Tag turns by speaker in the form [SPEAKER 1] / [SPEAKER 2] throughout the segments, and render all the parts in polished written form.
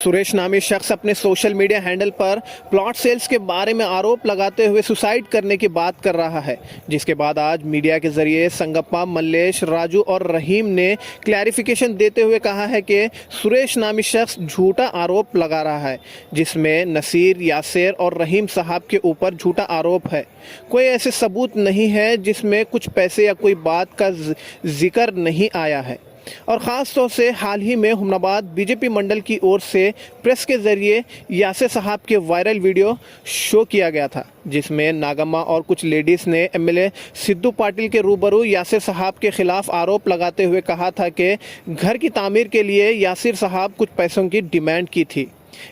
[SPEAKER 1] सुरेश नामी शख्स अपने सोशल मीडिया हैंडल पर प्लॉट सेल्स के बारे में आरोप लगाते हुए सुसाइड करने की बात कर रहा है, जिसके बाद आज मीडिया के जरिए संगप्पा, मल्लेश, राजू और रहीम ने क्लैरिफिकेशन देते हुए कहा है कि सुरेश नामी शख्स झूठा आरोप लगा रहा है, जिसमें नसीर, यासिर और रहीम साहब के ऊपर झूठा आरोप है। कोई ऐसे सबूत नहीं है जिसमें कुछ पैसे या कोई बात का जिक्र नहीं आया है। और ख़ास तौर से हाल ही में हुमनाबाद बीजेपी मंडल की ओर से प्रेस के ज़रिए यासिर साहब के वायरल वीडियो शो किया गया था, जिसमें नागम्मा और कुछ लेडीज़ ने एमएलए सिद्धू पाटिल के रूबरू यासिर साहब के खिलाफ आरोप लगाते हुए कहा था कि घर की तामीर के लिए यासिर साहब कुछ पैसों की डिमांड की थी।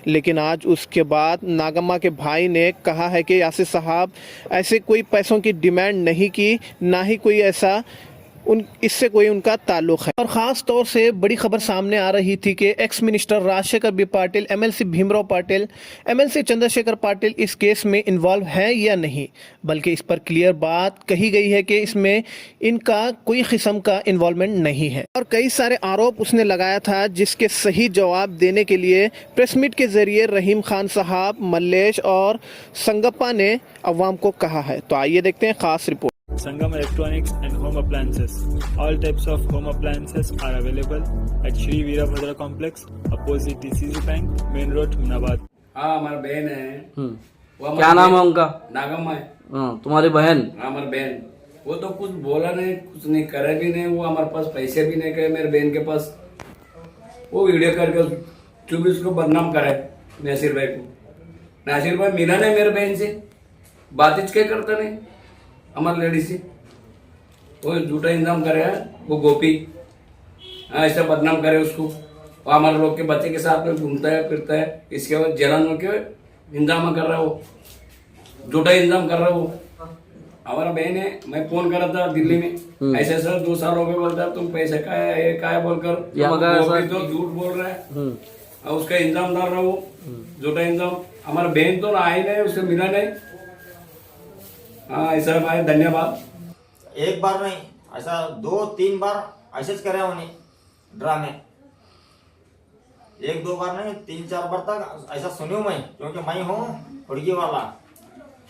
[SPEAKER 1] लेकिन आज उसके बाद नागम्मा के भाई ने कहा है कि यासिर साहब ऐसे कोई पैसों की डिमांड नहीं की, ना ही कोई ऐसा इससे कोई उनका ताल्लुक है। और ख़ास तौर से बड़ी खबर सामने आ रही थी कि ex minister Rajshekhar B Patil, MLC Bhimrao Patil, MLC Chandrashekhar Patil इस केस में इन्वॉल्व है या नहीं, बल्कि इस पर क्लियर बात कही गई है कि इसमें इनका कोई किस्म का इन्वॉल्वमेंट नहीं है। और कई सारे आरोप उसने लगाया था, जिसके सही जवाब देने के लिए प्रेस मीट के जरिए रहीम खान साहब, मल्लेश और संगप्पा ने अवाम को कहा है। तो आइए देखते हैं खास report.
[SPEAKER 2] Sangam Electronics and Home Appliances. All types of home appliances are available at Shri Veerabhadra Complex, opposite DCC Bank, Main Road, Hunaबाद।
[SPEAKER 3] हाँ, हमारा बहन है। वो
[SPEAKER 4] क्या नाम है उनका?
[SPEAKER 3] नागम्मा है।
[SPEAKER 4] हाँ, तुम्हारी बहन?
[SPEAKER 3] हाँ, हमारी बहन। वो तो कुछ बोला नहीं, कुछ नहीं करे भी नहीं। वो हमारे पास पैसे भी नहीं करे मेरे बहन के पास। वो वीडियो करके चुबीस को बदनाम करे नासिर भाई को। नासिर भाई मिला नहीं मेरे बहन से, बातचीत क्या करता नहीं हमारे लेडी से। वो झूठा इंतजाम करे है वो गोपी, ऐसा बदनाम करे उसको। वो हमारे लोग के बच्चे के साथ में घूमता है फिरता है, इसके बाद जलन के इंतजाम कर रहा है, वो झूठा इंतजाम कर रहा है। वो हमारा बहन है। मैं फोन करा था दिल्ली में, ऐसे सर 2 साल हो गए, बोलता तुम पैसे का है, ये का है बोलकर। गोपी तो झूठ बोल रहा है और उसका इंतजाम डाल रहा है वो झूठा इंतजाम। हमारा बहन तो आई नहीं, उससे मिला नहीं। हाँ, ऐसा भाई धन्यवाद।
[SPEAKER 5] एक बार नहीं, ऐसा 2-3 बार ऐसे करे उन्हें ड्रामे। 1-2 बार नहीं, 3-4 बार तक ऐसा सुनी मैं, क्योंकि मैं हूँ हुड़गी वाला।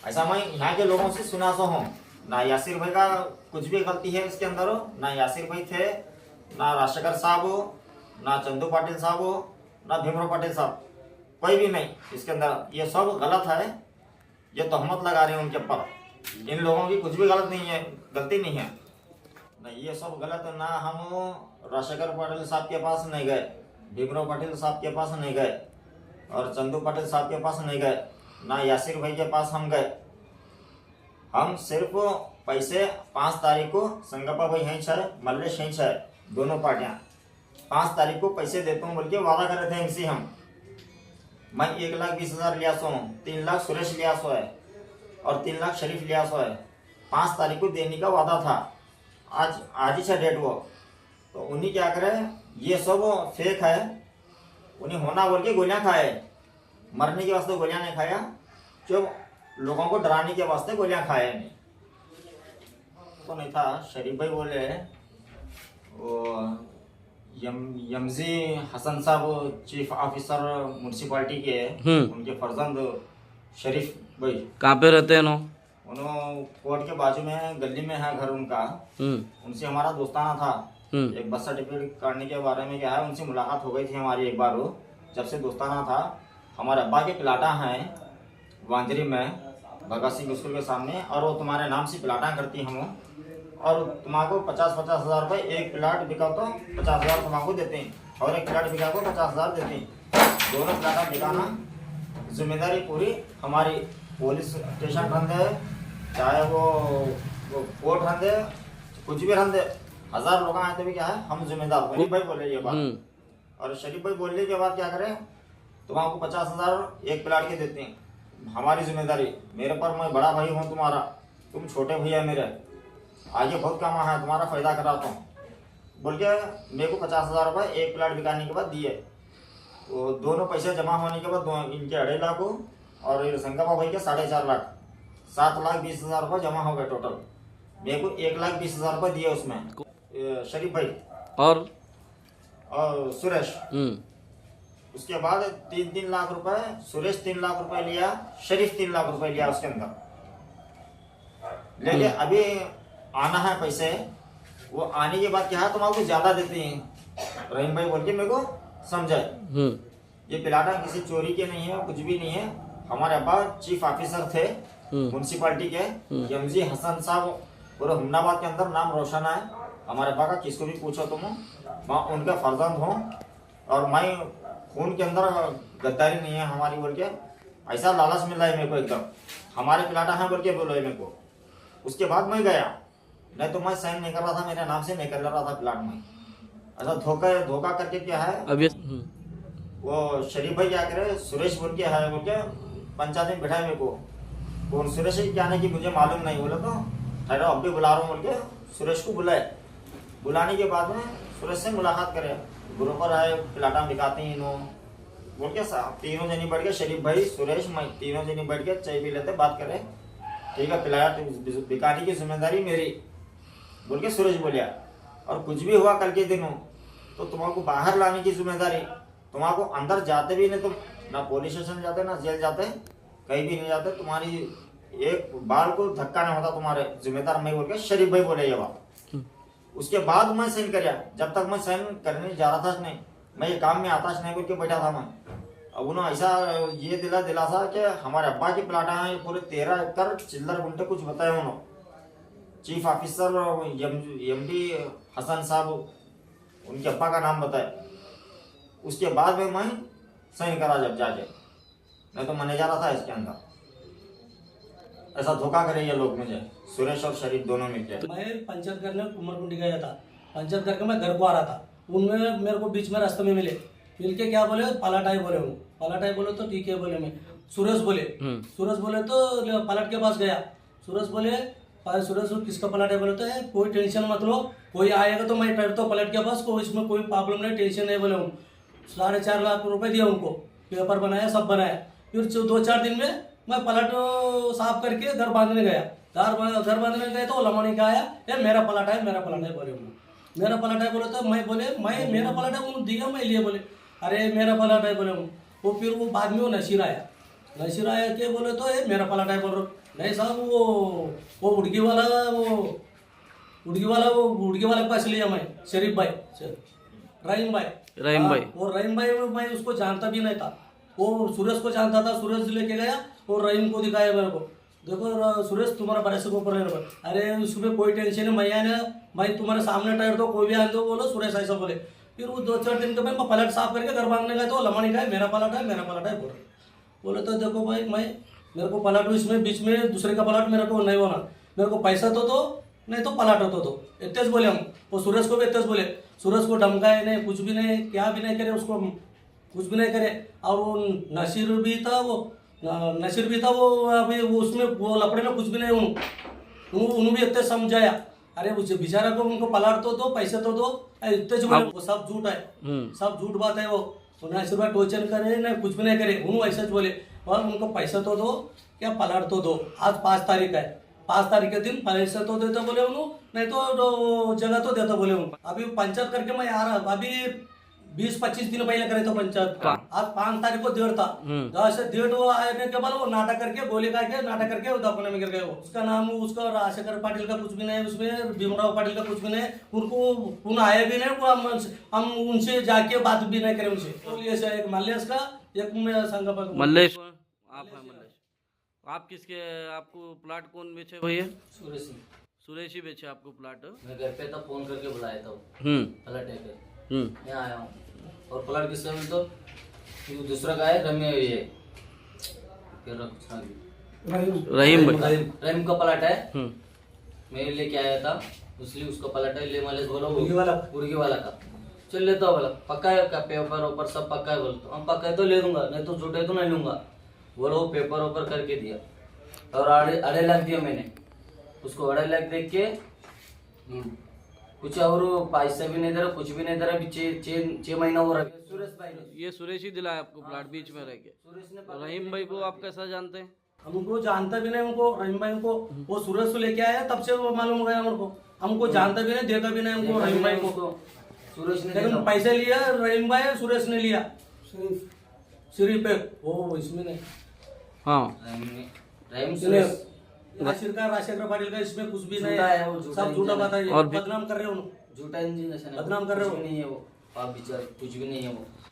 [SPEAKER 5] ऐसा मैं यहाँ के लोगों से सुना सो हूँ। ना यासिर भाई का कुछ भी गलती है इसके अंदर हो, ना यासिर भाई थे, ना राजशेखर साहब हो, ना चंदू पाटिल साहब हो, ना भीमराव पाटिल साहब, कोई भी नहीं इसके अंदर। ये सब गलत है, ये तहमत लगा रहे हैं उनके ऊपर। इन लोगों की कुछ भी गलत नहीं है, गलती नहीं है। नहीं, ये सब गलत है। ना हम राजशेखर पाटिल साहब के पास नहीं गए, भीमराव पाटिल साहब के पास नहीं गए, और चंदू पाटिल साहब के पास नहीं गए, ना यासिर भाई के पास हम गए। हम सिर्फ पैसे 5 तारीख को संगप्पा भाई हैं छे, मल्लेश हैं छे, दोनों पार्टियां 5 तारीख को पैसे देता हूँ बोल के वादा कर रहे थे इनसे हम। मैं 1,20,000 लिया सो हूँ, 3 लाख सुरेश लिया सो है और 3 लाख शरीफ लिया सो है। 5 तारीख को देने का वादा था। आज ही से डेट वो, तो उन्हीं क्या करे, ये सब फेक है। उन्हें होना बोल के गोलियां खाए, मरने के वास्ते गोलियां नहीं खाया, जो लोगों को डराने के वास्ते गोलियां खाए नहीं। तो नहीं था। शरीफ भाई बोले वो यमजी हसन साहब चीफ ऑफिसर म्यूनसिपालिटी के, उनके फर्जंद शरीफ भाई
[SPEAKER 4] कहाँ पे रहते हैं?
[SPEAKER 5] उन्होंने कोर्ट के बाजू में है, गली में है घर उनका। उनसे हमारा दोस्ताना था। एक बर्थ सर्टिफिकेट काटने के बारे में क्या है, उनसे मुलाकात हो गई थी हमारी एक बार। वो जब से दोस्ताना था। हमारे अब्बा के प्लाटा हैं वांजरी में, भगत सिंह स्कूल के सामने, और वो तुम्हारे नाम से प्लाटा करती हम, और तुम्हारे 50-50 हज़ार रुपये एक प्लाट बिका तो 50,000 तुम्हारे देते हैं, और एक प्लाट बिका को 50,000 देते हैं। दोनों प्लाटा बिकाना जिम्मेदारी पूरी हमारी। पुलिस स्टेशन रंधे, चाहे वो कोर्ट रंधे, कुछ भी रंधे, 1000 लोग आए तो भी क्या है, हम जिम्मेदार। शरीफ भाई बोले ये बात, और शरीफ भाई बोलने के बाद क्या करें, तुम आपको 50,000 एक प्लाट के देते हैं, हमारी जिम्मेदारी। मेरे पर, मैं बड़ा भाई हूँ तुम्हारा, तुम छोटे भैया मेरे, आगे बहुत काम है, तुम्हारा फायदा कराता हूँ बोल के मेरे को 50,000 रुपये एक प्लाट बिकाने के बाद दिए। तो दोनों पैसे जमा होने के बाद इनके 2.5 लाख को, और संगप्पा भाई के 4.5 लाख, 7,20,000 रुपये जमा हो गए टोटल। मेरे को 1,20,000 रुपये दिए उसमें शरीफ भाई
[SPEAKER 4] और
[SPEAKER 5] सुरेश। उसके बाद 3-3 लाख रुपए, सुरेश 3 लाख रुपए लिया, शरीफ 3 लाख रुपए लिया उसके अंदर लेके अभी आना है पैसे। वो आने के बाद क्या है, तुम आपको ज्यादा देते हैं रहीम भाई बोल के मेरे को समझाए। ये प्लाटा किसी चोरी के नहीं है, कुछ भी नहीं है। हमारे अब्बा चीफ ऑफिसर थे म्यूनसिपालिटी के, एमजी हसन साहब, पूरे हुमनाबाद के अंदर नाम रोशन है हमारे अब्बा का। किसको भी पूछो तुम, मैं उनका फर्जंद हूँ और मैं खून के अंदर गद्दारी नहीं है हमारी बोल के ऐसा लालच मिला है मेरे को एकदम, हमारे प्लाटा है बोल के बोलो मेरे को। उसके बाद मैं गया, नहीं तो मैं साइन नहीं कर रहा था, मेरे नाम से नहीं कर रहा था प्लाट में। ऐसा धोखा करके क्या है,
[SPEAKER 4] अब
[SPEAKER 5] वो शरीफ भाई क्या करे, सुरेश बोल के है बोल के पंचायत में बैठा है मेरे को। कौन सुरेश क्या है कि मुझे मालूम नहीं, बोला तो ठहरो अब भी बुला रहा हूँ बोल के सुरेश को बुलाए। बुलाने के बाद में सुरेश से मुलाकात करे, ग्रुपर आए, प्लाटा दिखाते हैं इन्हों बोल के तीनों जनी बैठ के, शरीफ भाई, सुरेश, मैं तीनों जनी बैठ के चाय पी लेते, बात करे। ठीक है, प्लाट बिकाने की जिम्मेदारी मेरी बोल के सुरेश बोलिया। और कुछ भी हुआ कल के दिनों तो तुम्हारे बाहर लाने की जिम्मेदारी, तुम्हारे अंदर जाते भी नहीं, तुम ना पुलिस स्टेशन जाते ना जेल जाते, कहीं भी नहीं जाते, तुम्हारी एक बाल को धक्का नहीं होता, तुम्हारे जिम्मेदार मैं बोल के शरीफ भाई बोले ये बात। उसके बाद मैं साइन कर, जब तक मैं साइन करने जा रहा था नहीं, मैं ये काम में आता नहीं बोल के बैठा था मैं। अब उन्होंने ऐसा ये दिला था कि हमारे अब्बा की प्लाटा है पूरे 13 एकड़ चिल्लर गुंटे कुछ बताए उन्होंने। चीफ ऑफिसर एमडी हसन साहब, उनके अब्बा का नाम बताए। उसके बाद में मैं साइन करा जब जाके, नहीं तो मैंने जा रहा था इसके अंदर। ऐसा धोखा करे ये लोग मुझे, सुरेश और शरीफ दोनों मिलकर।
[SPEAKER 6] मैं पंचायत करने कुमारकुंडी गया था, पंचायत करके मैं घर को आ रहा था, उनमें मेरे को बीच में रास्ते में मिले, मिलके क्या बोले, पलाटाई बोले। वो पलाटाई बोले तो ठीक है बोले। मैं सुरेश बोले तो पलट के पास गया। सुरेश बोले किसका पलट है बोले तो है, कोई टेंशन मत लो, कोई आएगा तो मैं डर तो पलट के पास, कोई इसमें कोई प्रॉब्लम नहीं, टेंशन नहीं बोले। हूँ 4.5 लाख रुपए दिया उनको, पेपर बनाया, सब बनाया। फिर 2-4 दिन में मैं पलट साफ करके घर बांधने गया। घर बांधने गए तो लमणी का आया, ये मेरा पलट है बोले। मेरा पलट है बोले तो मैं बोले मैं मेरा पलट है, उन्होंने दिया मैं लिए बोले, अरे मेरा पलट है बोले। वो फिर वो बाद में वो नसीर आया के बोले तो ये मेरा पलट है बोल रहा। नहीं साहब, वो उड़गी वाला के पास लिया मैं, शरीफ भाई, रहीम भाई। वो रहीम भाई मैं उसको जानता भी नहीं था, वो सुरेश को जानता था। सुरेश लेके गया और रहीम को दिखाया मेरे को, देखो सुरेश तुम्हारा बड़े से ऊपर लेने पर। अरे उसमें कोई टेंशन नहीं, मैं आने भाई तुम्हारे सामने टायर दो, कोई भी आने दो बोलो, सुरेश ऐसा बोले। फिर वो 2-4 दिन के बाद मैं पलट साफ करके घर बांधने गया तो लमणी का है, मेरा पलट है बोले तो देखो भाई, मेरे को पलट इसमें बीच में दूसरे का पलट मेरे को नहीं होना, मेरे को पैसा तो दो, नहीं तो पलट हो तो इतने बोले हम। वो सुरेश को भी इतने बोले, सुरेश को धमकाए नहीं, कुछ भी नहीं, क्या भी नहीं करे, उसको कुछ भी नहीं करे। और वो नसीर भी था, वो अभी वो उसमें वो लपड़े में कुछ भी नहीं, उन्होंने भी इतने समझाया, अरे उस बेचारा को उनको पलट तो दो, पैसे तो दो, इतने जो बोले। वो सब झूठ है, सब झूठ बात है। वो नसीर भाई टोचन करे ना, कुछ भी नहीं करे, उन्होंने ऐसे बोले। और उनको पैसा तो दो, क्या पलट तो दो। आज 5 तारीख है, 5 तारीख के दिन पैसा तो देता बोले उन्होंने, नहीं तो जगह तो देता बोले उनको। अभी पंचायत करके मैं आ रहा, अभी 20-25 दिन पहले करे तो पंचायत। आज 5 तारीख को डेट था, 10 वो आने के बाद वो नाटक करके, गोली करके नाटक करके दफने में गिर गए। वो उसका नाम उसका राजशेखर पाटिल का कुछ भी नहीं, उसमें भीमराव पाटिल का कुछ भी नहीं। उनको आए भी नहीं, वो हम उनसे जाके बात भी नहीं करें उनसे। तो ये एक मल्लेश का, एक संगम
[SPEAKER 4] मल्लेश, आप है मल्लेश। आप किसके, आपको प्लाट कौन बेचे भैया? सुरेश ही बेचे आपको प्लाट?
[SPEAKER 7] मैं घर पे था, फोन करके बुलाया था, पलट है यहाँ आया हूँ। और प्लाट किसका मिल तो दूसरा का है, रहीम का प्लाट है, मैं लेके आया था, इसलिए उसका प्लाट है। ले मलेश बोलो उर्गी वाला का, चल लेता बोला, पक्का है का, पेपर ऊपर सब पक्का है बोलते, हम पक्का है तो ले दूंगा, नहीं तो झूठे तो नहीं लूंगा बोलो। वो पेपर ऊपर करके दिया और 2.5 लाख दिया मैंने उसको। 2.5 लाख देख के कुछ और पैसा भी नहीं दे रहा, कुछ भी नहीं दे रहा। अभी 6 महीना हो रहा है। सुरेश भाई ने,
[SPEAKER 4] ये सुरेश ही दिलाया आपको प्लाट बीच में रह के?
[SPEAKER 7] सुरेश ने।
[SPEAKER 4] रहीम भाई को आप कैसा जानते हैं?
[SPEAKER 6] हमको जानता भी नहीं उनको, रहीम भाई को। वो सूरज को लेके आया तब से वो मालूम हो गया हमको, हमको जानता भी नहीं, देखा भी नहीं हमको रहीम भाई को।
[SPEAKER 7] सुरेश ने
[SPEAKER 6] लेकिन पैसे लिया रहीम भाई, सुरेश ने लिया। सिर्फ एक वो इसमें नहीं
[SPEAKER 4] हाँ
[SPEAKER 7] राइम
[SPEAKER 6] इसमें राजशेखर पाटिल का इसमें कुछ भी नहीं
[SPEAKER 7] झूठा है वो,
[SPEAKER 6] है,
[SPEAKER 7] झूठा
[SPEAKER 6] सब झूठा
[SPEAKER 7] इंजन है।
[SPEAKER 6] बात है,
[SPEAKER 4] और
[SPEAKER 6] बदनाम कर रहे हो उन्होंने।
[SPEAKER 7] झूठा इंजीनियर है,
[SPEAKER 6] बदनाम कर रहे हो।
[SPEAKER 7] कुछ भी नहीं है वो, आप विचार कुछ भी नहीं है वो।